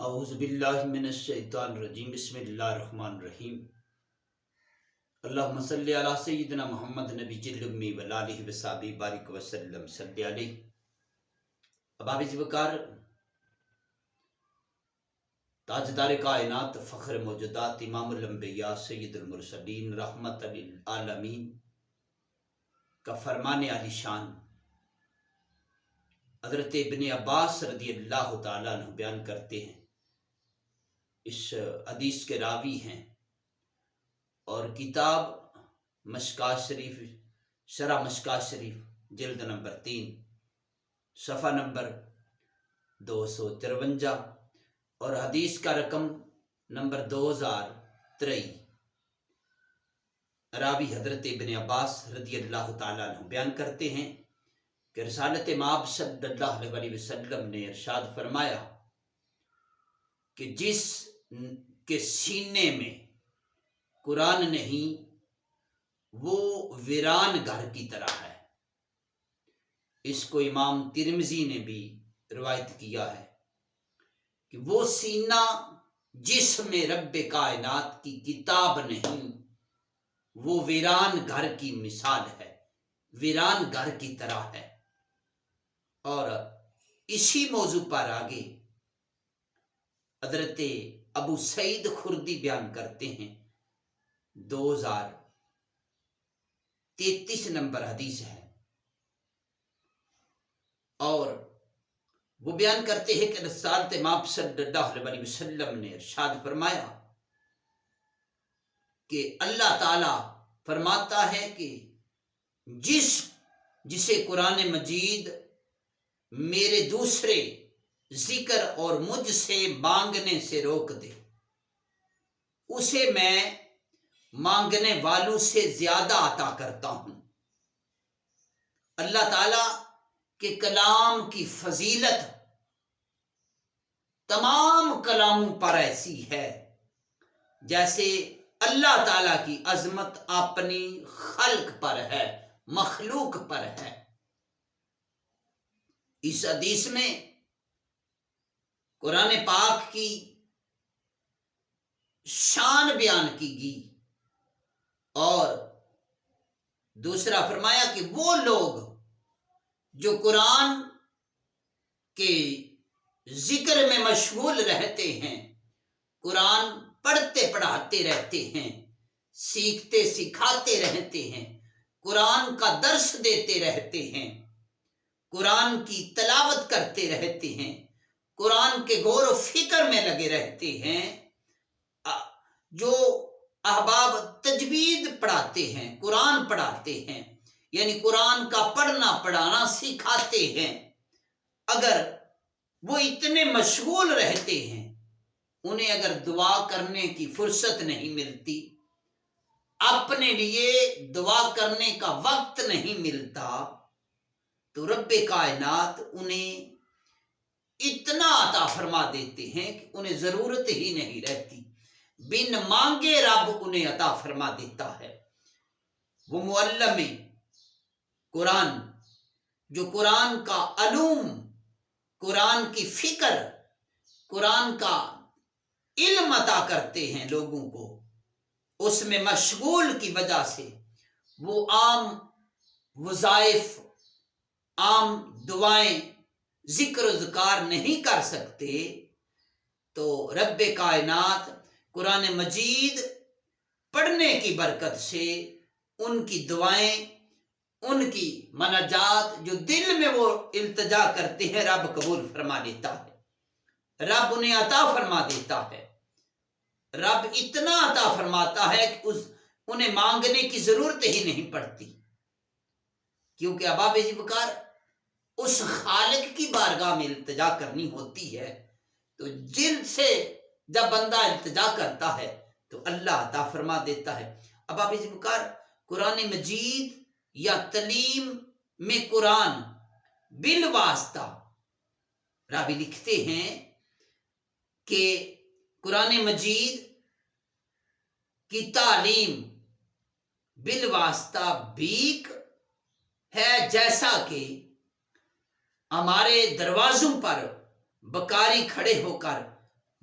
اعوذ باللہ من الشیطان الرجیم بسم اللہ الرحمن الرحیم اللہم صلی علی سیدنا محمد نبی الامی والآلہ وصحبہ بارک وسلم صلی علیہ اباب ذوقار تاجدار کائنات فخر موجودات امام الانبیاء سید المرسلین رحمت للعالمین کا فرمان علی شان حضرت ابن عباس رضی اللہ تعالیٰ عنہ بیان کرتے ہیں۔ اس حدیث کے راوی ہیں اور کتاب مشکوٰۃ شریف، شرح مشکوٰۃ شریف جلد نمبر 3 صفحہ نمبر 253 اور حدیث کا رقم نمبر 2023۔ راوی حضرت ابن عباس رضی اللہ تعالیٰ عنہ بیان کرتے ہیں کہ رسالت مآب صلی اللہ علیہ وسلم نے ارشاد فرمایا کہ جس کے سینے میں قرآن نہیں وہ ویران گھر کی طرح ہے۔ اس کو امام ترمذی نے بھی روایت کیا ہے کہ وہ سینہ جس میں رب کائنات کی کتاب نہیں وہ ویران گھر کی مثال ہے، ویران گھر کی طرح ہے۔ اور اسی موضوع پر آگے حضرت ابو سعید خردی بیان کرتے ہیں، 2033 نمبر حدیث ہے، اور وہ بیان کرتے ہیں کہ رسالت مآب صلی اللہ علیہ وسلم نے ارشاد فرمایا کہ اللہ تعالی فرماتا ہے کہ جسے قرآن مجید میرے دوسرے ذکر اور مجھ سے مانگنے سے روک دے، اسے میں مانگنے والوں سے زیادہ عطا کرتا ہوں۔ اللہ تعالی کے کلام کی فضیلت تمام کلاموں پر ایسی ہے جیسے اللہ تعالی کی عظمت اپنی خلق پر ہے، مخلوق پر ہے۔ اس حدیث میں قرآن پاک کی شان بیان کی گئی اور دوسرا فرمایا کہ وہ لوگ جو قرآن کے ذکر میں مشغول رہتے ہیں، قرآن پڑھتے پڑھاتے رہتے ہیں، سیکھتے سکھاتے رہتے ہیں، قرآن کا درس دیتے رہتے ہیں، قرآن کی تلاوت کرتے رہتے ہیں، قرآن کے غور و فکر میں لگے رہتے ہیں، جو احباب تجوید پڑھاتے ہیں، قرآن پڑھاتے ہیں، یعنی قرآن کا پڑھنا پڑھانا سکھاتے ہیں، اگر وہ اتنے مشغول رہتے ہیں، انہیں اگر دعا کرنے کی فرصت نہیں ملتی، اپنے لیے دعا کرنے کا وقت نہیں ملتا، تو رب کائنات انہیں اتنا عطا فرما دیتے ہیں کہ انہیں ضرورت ہی نہیں رہتی، بن مانگے رب انہیں عطا فرما دیتا ہے۔ وہ معلم قرآن جو قرآن کا علوم، قرآن کی فکر، قرآن کا علم عطا کرتے ہیں لوگوں کو، اس میں مشغول کی وجہ سے وہ عام وظائف، عام دعائیں، ذکر و اذکار نہیں کر سکتے، تو رب کائنات قرآن مجید پڑھنے کی برکت سے ان کی دعائیں، ان کی مناجات جو دل میں وہ التجا کرتے ہیں، رب قبول فرما لیتا ہے، رب انہیں عطا فرما دیتا ہے۔ رب اتنا عطا فرماتا ہے کہ انہیں مانگنے کی ضرورت ہی نہیں پڑتی، کیونکہ اباب ذوقار اس خالق کی بارگاہ میں التجا کرنی ہوتی ہے، تو جلد سے جب بندہ التجا کرتا ہے تو اللہ عطا فرما دیتا ہے۔ اباب ذوقار قرآن مجید یا تعلیم میں قرآن بالواسطہ، راوی لکھتے ہیں کہ قرآن مجید کی تعلیم بالواسطہ بھیک ہے، جیسا کہ ہمارے دروازوں پر بکاری کھڑے ہو کر